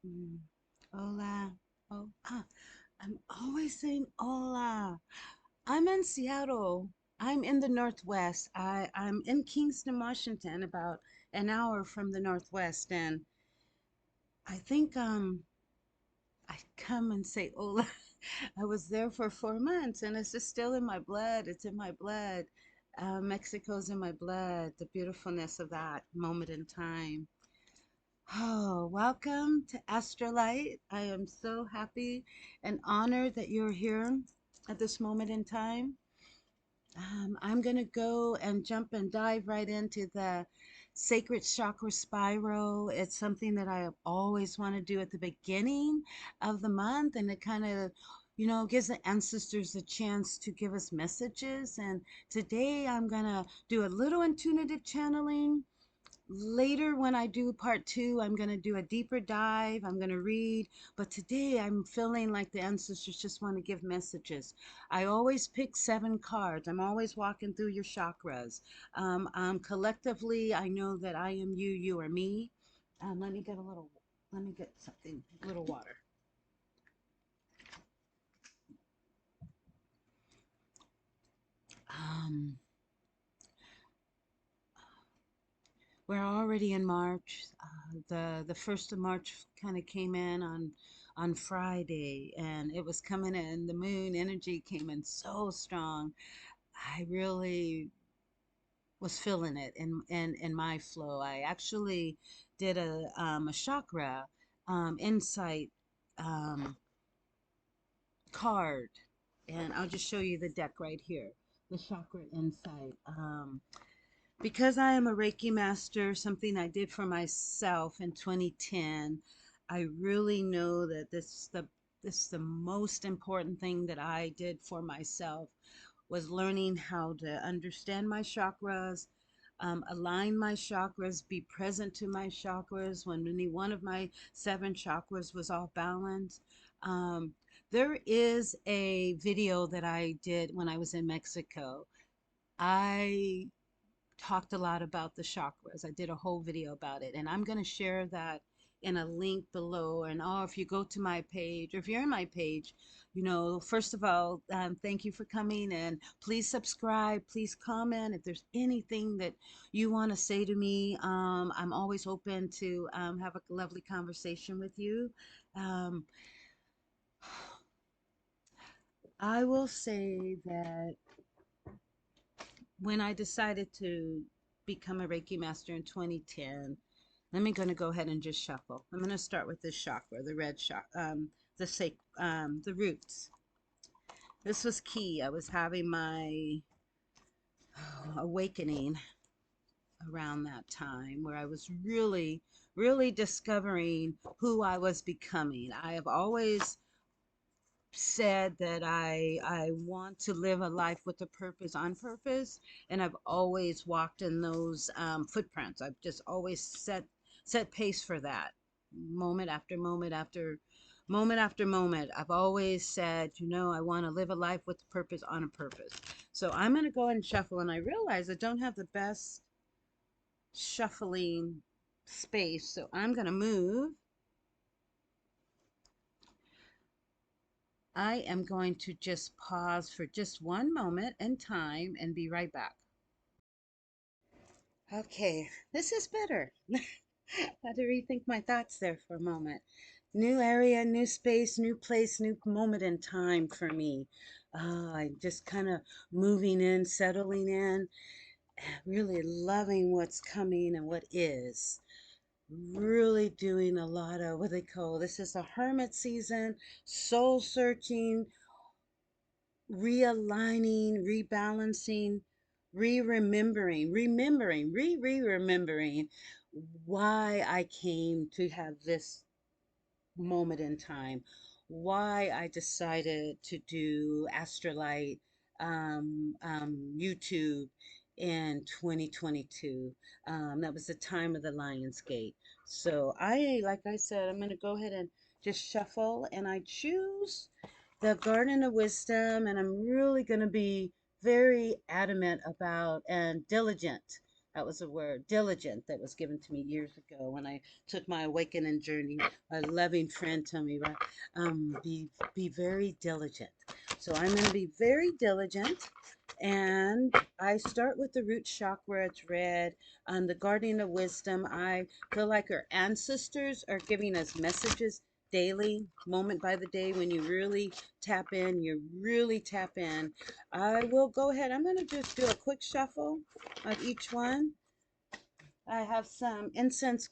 Mm. Hola. Oh, I'm always saying hola. I'm in Seattle. I'm in the Northwest. I'm in Kingston, Washington, about an hour from the Northwest, and I think I come and say hola. I was there for 4 months, and it's just still in my blood. It's in my blood. Mexico's in my blood. The beautifulness of that moment in time. Oh, welcome to Astralight. I am so happy and honored that you're here at this moment in time. I'm going to go and jump and dive right into the Sacred Chakra Spiral. It's something that I have always want to do at the beginning of the month, and it kind of, gives the ancestors a chance to give us messages. And today I'm going to do a little intuitive channeling. Later, when I do part two, I'm going to do a deeper dive. I'm going to read. But today, I'm feeling like the ancestors just want to give messages. I always pick 7 cards. I'm always walking through your chakras. Collectively, I know that I am you, you are me. Let me get something, a little water. Um, we're already in March. The 1st of March kind of came in on Friday, and it was coming in. The moon energy came in so strong. I really was feeling it in my flow. I actually did a chakra insight um, card, and I'll just show you the deck right here. The chakra insight. Because I am a Reiki master, something I did for myself in 2010, I really know that this is the most important thing that I did for myself was learning how to understand my chakras, align my chakras, be present to my chakras when any one of my 7 chakras was off balance. Um, there is a video that I did when I was in Mexico. I talked a lot about the chakras. I did a whole video about it, and I'm going to share that in a link below. And if you go to my page, or if you're in my page, first of all, thank you for coming, and please subscribe, please comment if there's anything that you want to say to me. I'm always open to have a lovely conversation with you. Um, I will say that when I decided to become a Reiki master in 2010, let me gonna go ahead and just shuffle. I'm gonna start with this chakra, the red chakra, the roots. This was key. I was having my awakening around that time where I was really, really discovering who I was becoming. I have always said that I want to live a life with a purpose, on purpose, and I've always walked in those footprints. I've just always set pace for that, moment after moment after moment after moment. I've always said, I want to live a life with a purpose, on a purpose. So I'm going to go ahead and shuffle, and I realize I don't have the best shuffling space, so I'm going to move. I am going to just pause for just one moment in time and be right back. Okay, this is better. Had to rethink my thoughts there for a moment. New area, new space, new place, new moment in time for me. I just kind of moving in, settling in, really loving what's coming and what is. Really doing a lot of what they call, this is a hermit season, soul searching, realigning, rebalancing, remembering why I came to have this moment in time, why I decided to do Astralight YouTube in 2022. That was the time of the Lion's Gate. So like I said, I'm going to go ahead and just shuffle, and I choose the Garden of Wisdom, and I'm really going to be very adamant about and diligent. That was a word. Diligent, that was given to me years ago when I took my awakening journey. A loving friend told me, right, be very diligent. So I'm going to be very diligent. And I start with the root chakra. It's red. The guardian of wisdom. I feel like our ancestors are giving us messages daily, moment by the day. When you really tap in, you really tap in. I will go ahead. I'm going to just do a quick shuffle of each one. I have some incense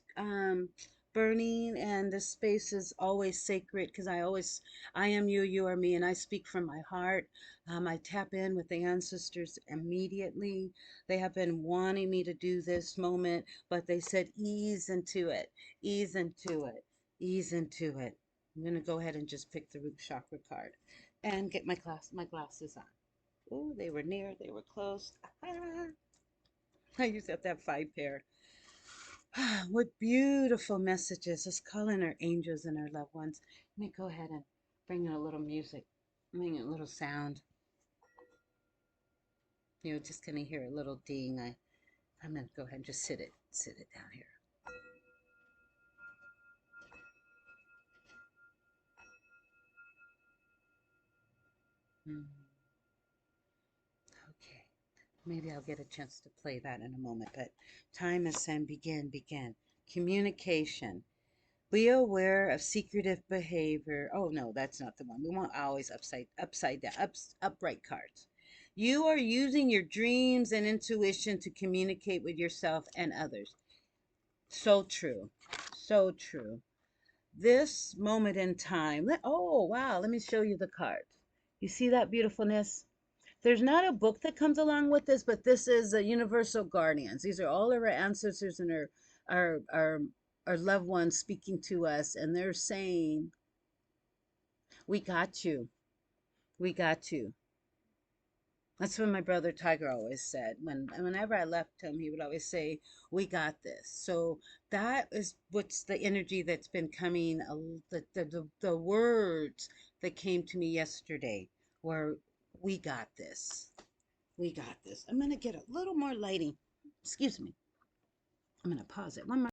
burning, and this space is always sacred because I am you, you are me, and I speak from my heart. I tap in with the ancestors immediately. They have been wanting me to do this moment, but they said ease into it, ease into it, ease into it. I'm going to go ahead and just pick the root chakra card and get my glasses on. Oh, they were near, they were close. I used to have to have 5 pair. What beautiful messages. Let's call in our angels and our loved ones. Let me go ahead and bring in a little music, bring in a little sound. You're just gonna hear a little ding. I'm gonna go ahead and just sit it down here. Hmm. Okay. Maybe I'll get a chance to play that in a moment, but time is saying begin. Communication. Be aware of secretive behavior. Oh no, that's not the one. We want always upside down, upright cards. You are using your dreams and intuition to communicate with yourself and others. So true. So true. This moment in time. Oh wow, let me show you the cards. You see that beautifulness? There's not a book that comes along with this, but this is a universal guardians. These are all of our ancestors and our our our loved ones speaking to us, and they're saying, "We got you. We got you." That's what my brother Tiger always said. Whenever I left him, he would always say, "We got this." So that is what's the energy that's been coming. The words that came to me yesterday were, "We got this. We got this." I'm going to get a little more lighting. Excuse me. I'm going to pause it. One more.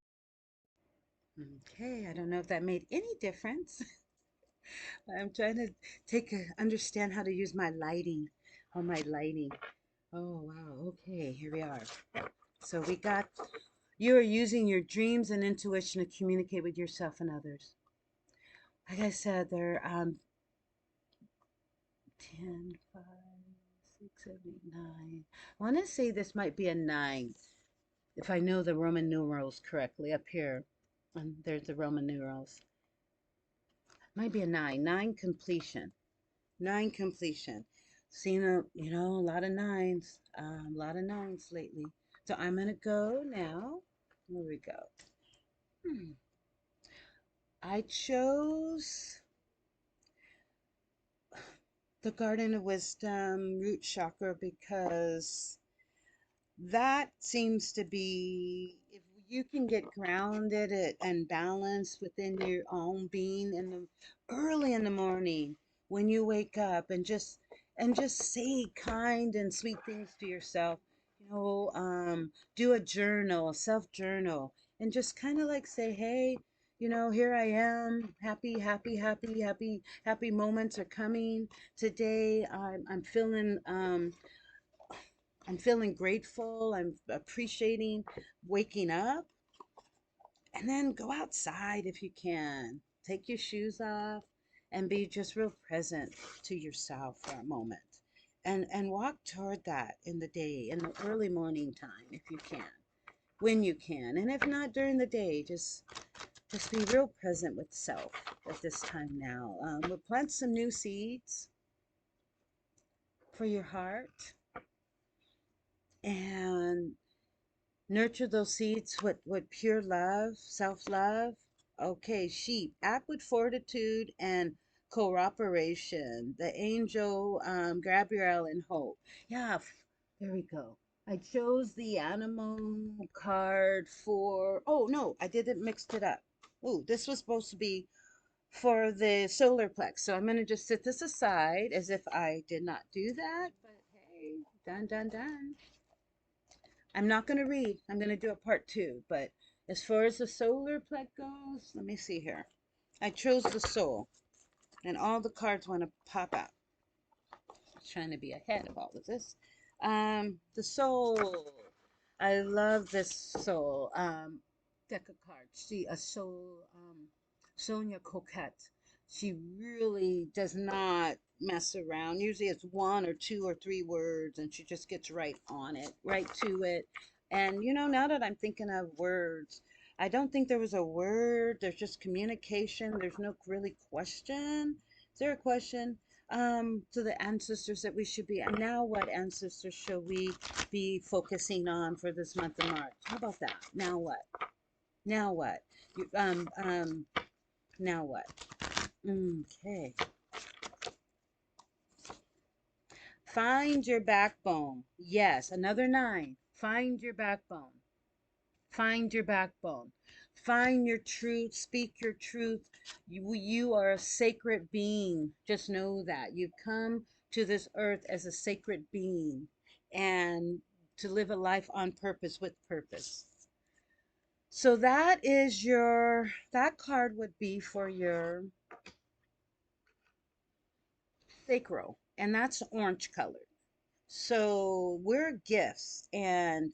Okay, I don't know if that made any difference. I'm trying to understand how to use my lighting. Oh, my lighting. Oh, wow. Okay, here we are. So we got, you are using your dreams and intuition to communicate with yourself and others. Like I said, they're 10, 5, 6, 7, 8, 9. I want to say this might be a 9. If I know the Roman numerals correctly up here, and there's the Roman numerals. Might be a 9. 9 completion. 9 completion. Seen a lot of nines. A lot of nines lately. So I'm gonna go now. Here we go. I chose the Garden of Wisdom root chakra because that seems to be, if you can get grounded and balanced within your own being in the early in the morning when you wake up, and just say kind and sweet things to yourself. Do a journal, a self journal, and just kind of like say, hey, here I am, happy moments are coming today. I'm feeling grateful. I'm appreciating waking up. And then go outside if you can. Take your shoes off and be just real present to yourself for a moment. And walk toward that in the day, in the early morning time if you can, when you can. And if not during the day, just be real present with self at this time now. We'll plant some new seeds for your heart and nurture those seeds with pure love, self-love. Okay, sheep, act with fortitude and cooperation. The angel, Gabrielle and Hope. Yeah, there we go. I chose the animal card for, oh no, I didn't mix it up. Oh, this was supposed to be for the solar plex. So I'm going to just set this aside as if I did not do that. But hey, done, done, done. I'm not going to read. I'm going to do a part two. But as far as the solar plex goes, let me see here. I chose the soul, and all the cards want to pop out. Trying to be ahead of all of this. The soul. I love this soul deck of cards. She a soul Sonia Coquette. She really does not mess around. Usually it's one or two or three words, and she just gets right on it, right to it. And you know, now that I'm thinking of words, I don't think there was a word. There's just communication. There's no really question. Is there a question? To the ancestors that we should be, and now what ancestors should we be focusing on for this month of March? How about that? Now what? Now what? You, now what? Okay. Find your backbone. Yes, another 9. Find your backbone. Find your backbone. Find your truth. Speak your truth. You are a sacred being. Just know that. You've come to this earth as a sacred being and to live a life on purpose with purpose. So that is that card would be for your sacral, and that's orange colored. So we're gifts, and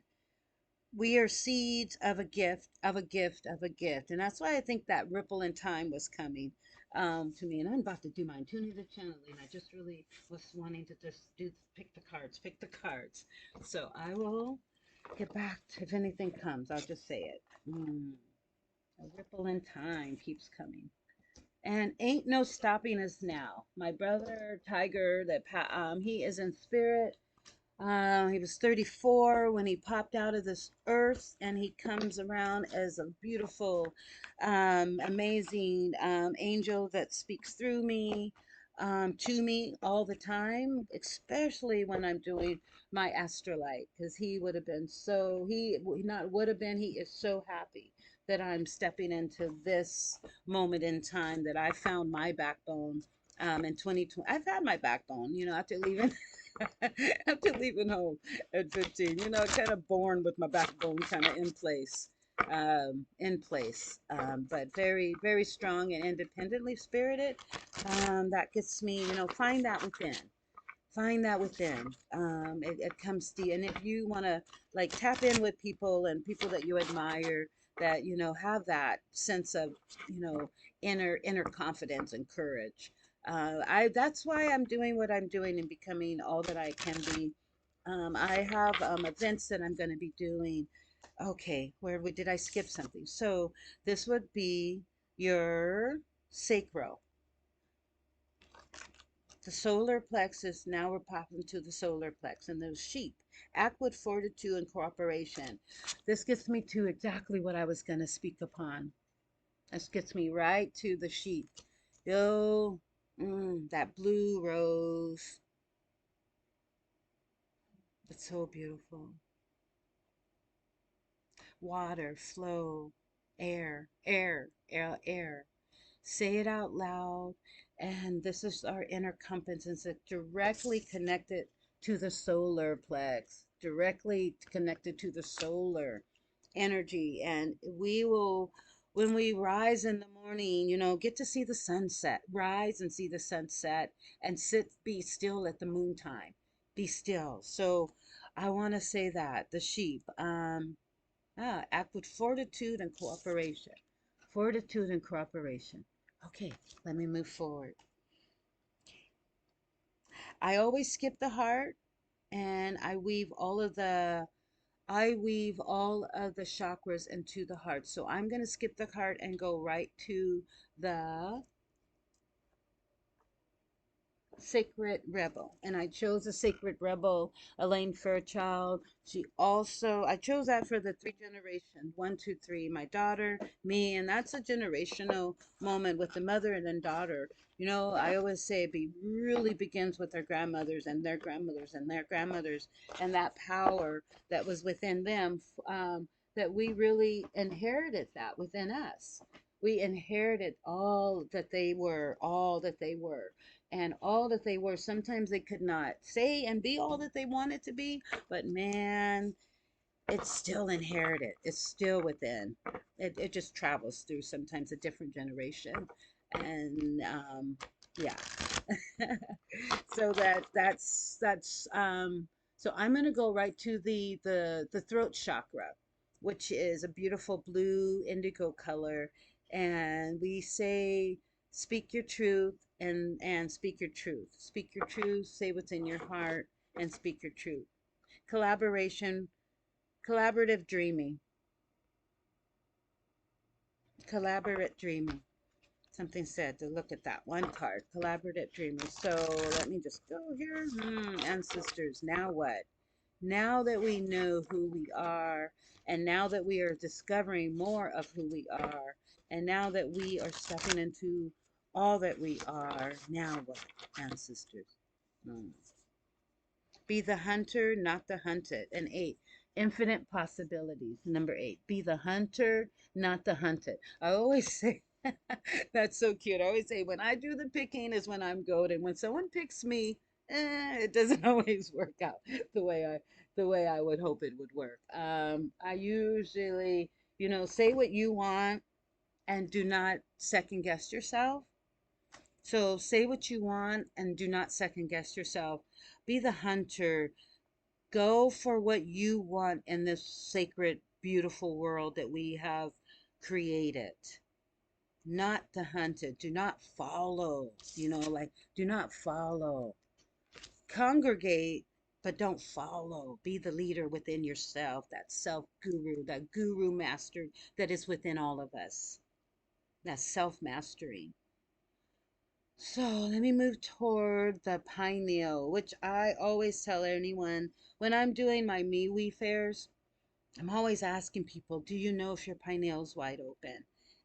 we are seeds of a gift, of a gift, of a gift. And that's why I think that ripple in time was coming to me. And I'm about to do my intuitive channeling. I just really was wanting to just pick the cards, pick the cards. So I will get back to, if anything comes, I'll just say it. A ripple in time keeps coming. And ain't no stopping us now. My brother, Tiger, he is in spirit. He was 34 when he popped out of this earth, and he comes around as a beautiful, amazing angel that speaks through me, to me all the time, especially when I'm doing my astrolight, because he would have been so, he not would have been, he is so happy that I'm stepping into this moment in time that I found my backbone in 2020. I've had my backbone, you know, after leaving. After leaving home at 15, you know, kind of born with my backbone kind of in place, but very, very strong and independently spirited. That gets me, you know, find that within. Find that within. It comes to you. And if you want to like tap in with people and people that you admire, that, you know, have that sense of, you know, inner confidence and courage. That's why I'm doing what I'm doing and becoming all that I can be. I have events that I'm going to be doing. Okay, did I skip something? So this would be your sacral. The solar plexus, now we're popping to the solar plex, and those sheep act with fortitude and cooperation. This gets me to exactly what I was going to speak upon. This gets me right to the sheep. Oh, that blue rose. It's so beautiful. Water, flow, air. Say it out loud. And this is our inner compass. It's directly connected to the solar plex, directly connected to the solar energy. And we will, when we rise in the morning, you know, get to see the sunset, rise and see the sunset, and be still at the moon time. Be still. So I want to say that the sheep, act with fortitude and cooperation. Fortitude and cooperation. Okay, let me move forward. I always skip the heart, and I weave all of the chakras into the heart. So I'm going to skip the heart and go right to the Sacred Rebel. And I chose a Sacred Rebel, Elaine Fairchild. I chose that for the 3 generations, 1, 2, 3, my daughter, me, and that's a generational moment with the mother and then daughter. You know, I always say really begins with their grandmothers and their grandmothers and their grandmothers, and that power that was within them, that we really inherited that within us. We inherited all that they were, and all that they were. Sometimes they could not say and be all that they wanted to be, but man, it's still inherited. It's still within. It just travels through sometimes a different generation, and yeah. So that's. So I'm gonna go right to the throat chakra, which is a beautiful blue indigo color, and we say, speak your truth and speak your truth. Speak your truth. Say what's in your heart and speak your truth. Collaboration, collaborative dreaming, collaborate dreaming. Something said to look at that one card, collaborative dreaming. So let me just go here. Ancestors, now what? Now that we know who we are, and now that we are discovering more of who we are, and now that we are stepping into all that we are, now what, ancestors? Hmm. Be the hunter, not the hunted. And 8, infinite possibilities. Number 8, be the hunter, not the hunted. I always say, that's so cute. I always say, when I do the picking is when I'm golden. When someone picks me, it doesn't always work out the way I would hope it would work. I usually, say what you want and do not second guess yourself. So say what you want and do not second guess yourself. Be the hunter. Go for what you want in this sacred, beautiful world that we have created. Not the hunted. Do not follow. Do not follow. Congregate, but don't follow. Be the leader within yourself, that self guru, that guru master that is within all of us. That self mastery. So let me move toward the pineal, which I always tell anyone when I'm doing my MeWe fairs. I'm always asking people, do you know if your pineal's wide open?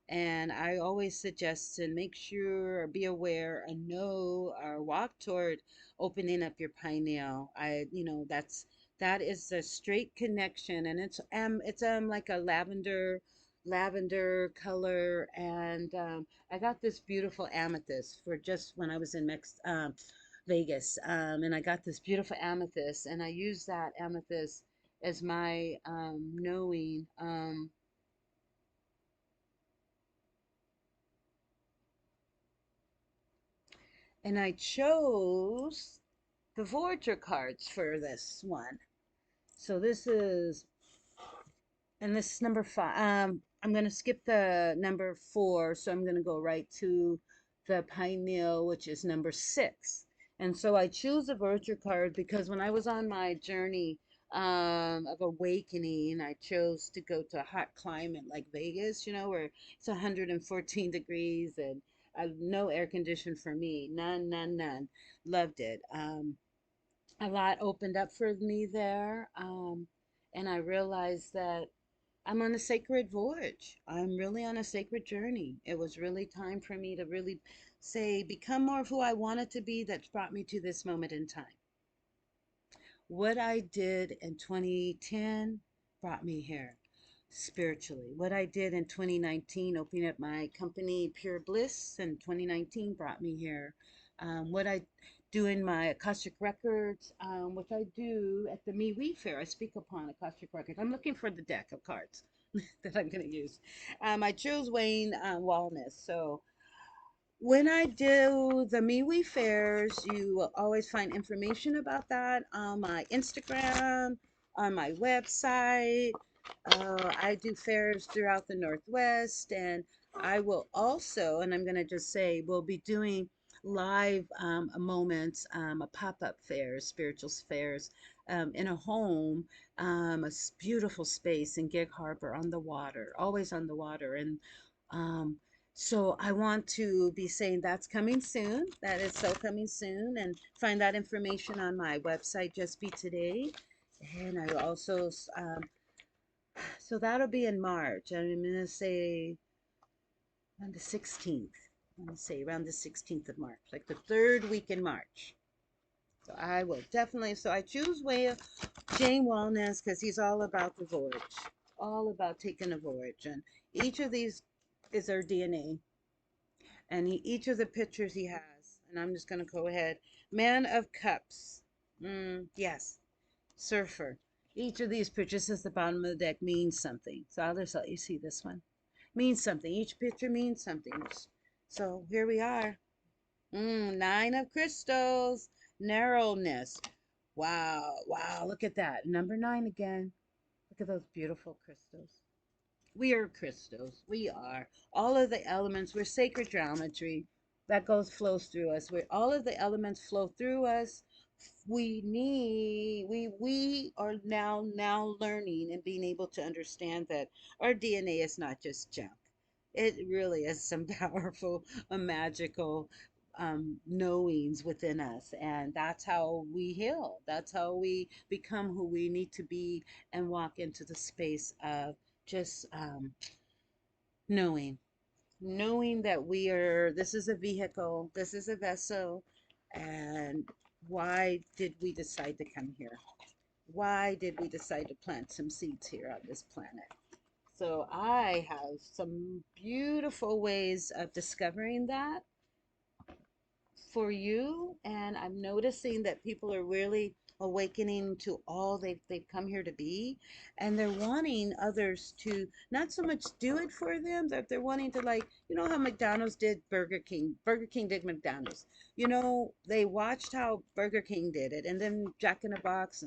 And I always suggest to make sure or be aware and know or walk toward opening up your pineal. That is a straight connection, and it's like a lavender color, and I got this beautiful amethyst for just when I was in Vegas, and I got this beautiful amethyst, and I use that amethyst as my knowing. And I chose the Voyager cards for this one. So this is number 5. I'm going to skip the number 4, so I'm going to go right to the pineal, which is number 6. And so I choose the Voyager card because when I was on my journey of awakening, I chose to go to a hot climate like Vegas, where it's 114 degrees and no air condition for me. None, none, none. Loved it. A lot opened up for me there. And I realized that I'm on a sacred voyage. I'm really on a sacred journey. It was really time for me to really say, become more of who I wanted to be. That's brought me to this moment in time. What I did in 2010 brought me here spiritually. What I did in 2019, opening up my company Pure Bliss in 2019, brought me here. What I do in my Akashic Records, which I do at the MeWe Fair, I speak upon Akashic Records. I'm looking for the deck of cards that I'm going to use. I chose Wayne Wellness. So when I do the MeWe fairs, you will always find information about that on my Instagram, on my website. I do fairs throughout the Northwest, and I will also, and I'm going to just say, we'll be doing live moments, a pop-up fair, spiritual fairs in a home, beautiful space in Gig Harbor on the water, always on the water. And um, so I want to be saying that's coming soon. That is so coming soon, and find that information on my website, Just Be Today. And I also, so that'll be in March. I'm going to say on the 16th. I'm going to say around the 16th of March, like the 3rd week in March. So I will definitely, so I choose Jane Wellness because he's all about the voyage, all about taking a voyage. And each of these is our DNA. And each of the pictures he has, and I'm just going to go ahead. Man of Cups. Yes. Surfer. Each of these pictures at the bottom of the deck means something. So I'll just let you see this one. Means something. Each picture means something. So here we are. Nine of crystals. Narrowness. Wow. Wow. Look at that. Number 9 again. Look at those beautiful crystals. We are crystals. We are. All of the elements. We're sacred geometry that flows through us. Where all of the elements flow through us. We are now learning and being able to understand that our DNA is not just junk. It really is some powerful, magical knowings within us, and that's how we heal. That's how we become who we need to be and walk into the space of just knowing knowing that we are, this is a vehicle, this is a vessel, and why did we decide to come here? Why did we decide to plant some seeds here on this planet? So I have some beautiful ways of discovering that for you, and I'm noticing that people are really awakening to all they've come here to be, and they're wanting others to not so much do it for them, that they're wanting to, like, you know how McDonald's did Burger King did McDonald's. You know, they watched how Burger King did it, and then Jack in the Box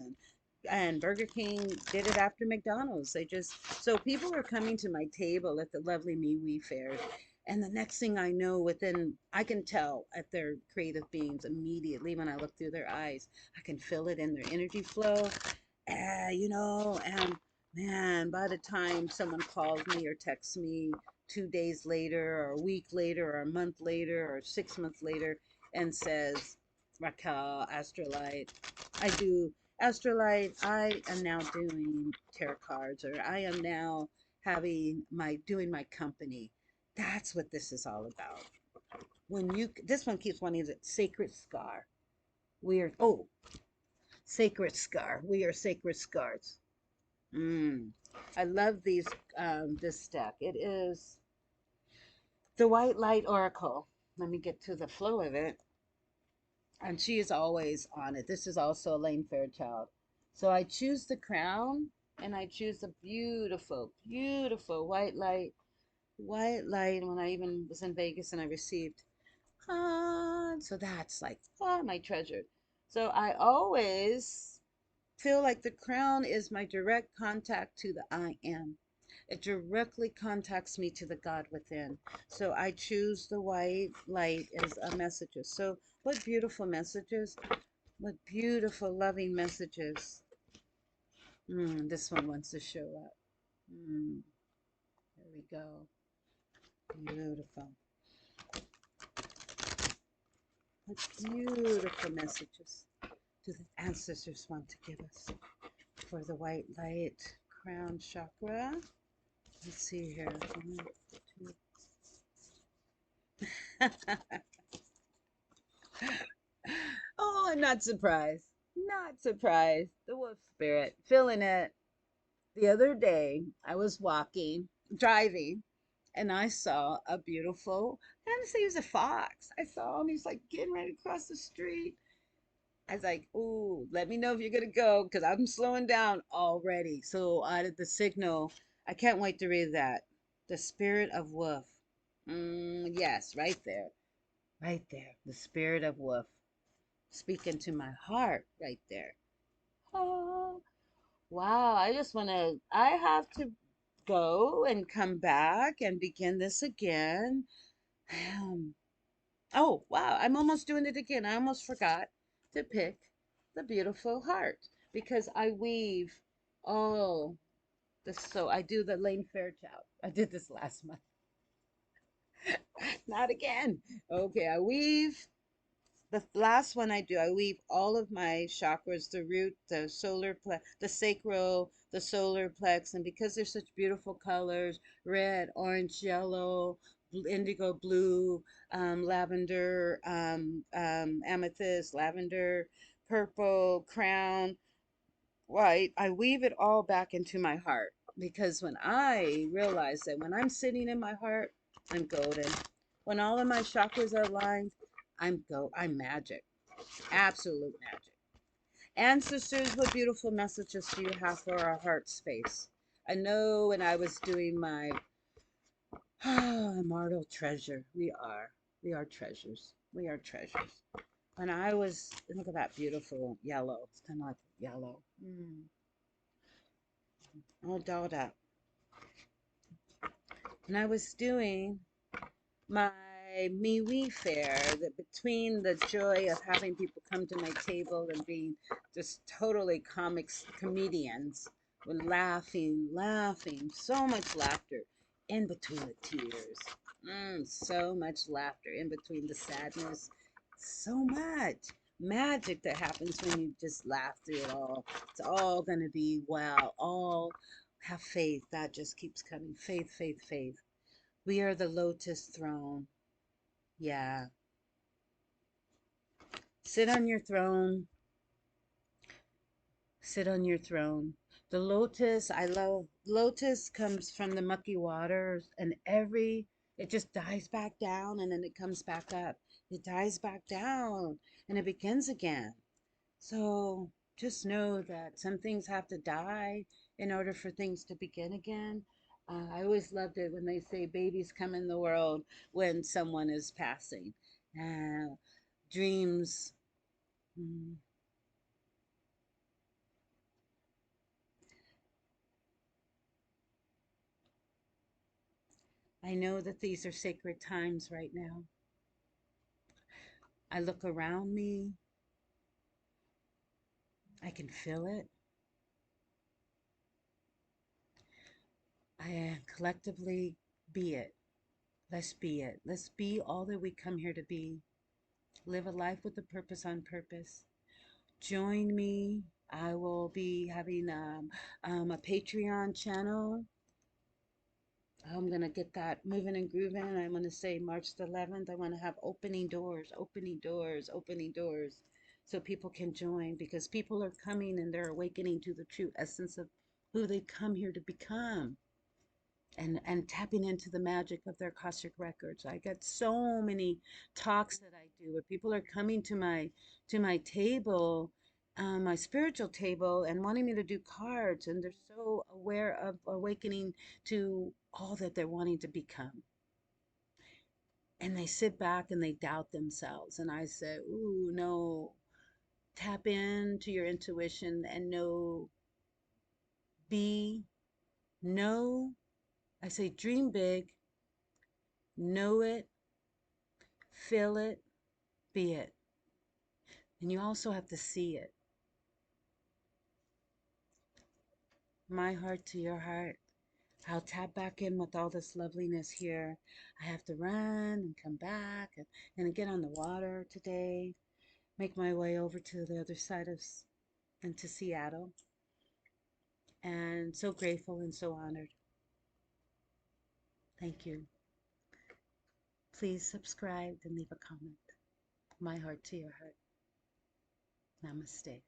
and Burger King did it after McDonald's. They just, so people are coming to my table at the lovely MeWe fairs. And the next thing I know, I can tell at their creative beings immediately when I look through their eyes. I can feel it in their energy flow. And man, by the time someone calls me or texts me 2 days later, or a week later, or a month later, or 6 months later, and says, Raquel, Astralight, I do Astralight, I am now doing tarot cards, or I am now doing my company. That's what this is all about. This one keeps wanting it, sacred scar. Sacred scar. We are sacred scars. I love this deck. It is the White Light Oracle. Let me get to the flow of it. And she is always on it. This is also Elaine Fairchild. So I choose the crown, and I choose the beautiful, beautiful white light. White light. When I even was in Vegas and I received, so that's like, my treasure. So I always feel like the crown is my direct contact to the I am. It directly contacts me to the God within. So I choose the white light as a messages. So what beautiful messages. What beautiful, loving messages. This one wants to show up. There we go. Beautiful. What beautiful messages do the ancestors want to give us for the white light crown chakra? Let's see here. 1, 2. Oh, I'm not surprised. Not surprised. The wolf spirit, feeling it. The other day, I was driving, and I saw a beautiful, I don't say he was a fox. I saw him, he's like getting ready to cross the street. I was like, ooh, let me know if you're going to go, because I'm slowing down already. So out of the signal, I can't wait to read that. The spirit of wolf. Yes, right there. Right there. The spirit of wolf. Speaking to my heart right there. Oh, wow. I have to go and come back and begin this again. Oh, wow. I'm almost doing it again. I almost forgot to pick the beautiful heart because I weave. Oh, so I do the Lane Fairchild. I did this last month. Not again. Okay, I weave. The last one I do, I weave all of my chakras, the root, the solar plex, the sacral, the solar plex, and because they're such beautiful colors, red, orange, yellow, indigo blue, lavender, amethyst, lavender, purple, crown, white, I weave it all back into my heart because when I realize that when I'm sitting in my heart, I'm golden. When all of my chakras are aligned, I'm magic. Absolute magic. Ancestors, what beautiful messages do you have for our heart space? I know when I was doing my immortal treasure, we are treasures. We are treasures. When I was, look at that beautiful yellow. It's kind of like yellow. All dolled up. When I was doing my MeWe fair, that between the joy of having people come to my table and being just totally comedians, with laughing, so much laughter in between the tears. So much laughter in between the sadness. So much magic that happens when you just laugh through it all. It's all going to be well. All have faith. That just keeps coming. Faith, faith, faith. We are the Lotus throne. Yeah. Sit on your throne. Sit on your throne. The lotus, I love, lotus comes from the mucky waters, and it just dies back down and then it comes back up. It dies back down and it begins again. So just know that some things have to die in order for things to begin again. I always loved it when they say babies come in the world when someone is passing. Dreams. mm, I know that these are sacred times right now. I look around me. I can feel it. I collectively be it. Let's be it. Let's be all that we come here to be. Live a life with a purpose on purpose. Join me. I will be having a Patreon channel. I'm going to get that moving and grooving. And I'm going to say March the 11th, I want to have opening doors, opening doors, opening doors so people can join, because people are coming and they're awakening to the true essence of who they come here to become, and tapping into the magic of their Akashic records. I get so many talks that I do where people are coming to my table, my spiritual table, and wanting me to do cards, and they're so aware of awakening to all that they're wanting to become. And they sit back and they doubt themselves. And I say, ooh, no, tap into your intuition and know, be, know. I say, dream big, know it, feel it, be it. And you also have to see it. My heart to your heart. I'll tap back in with all this loveliness here. I have to run and come back and get on the water today. Make my way over to the other side of into Seattle. And so grateful and so honored. Thank you. Please subscribe and leave a comment. My heart to your heart. Namaste.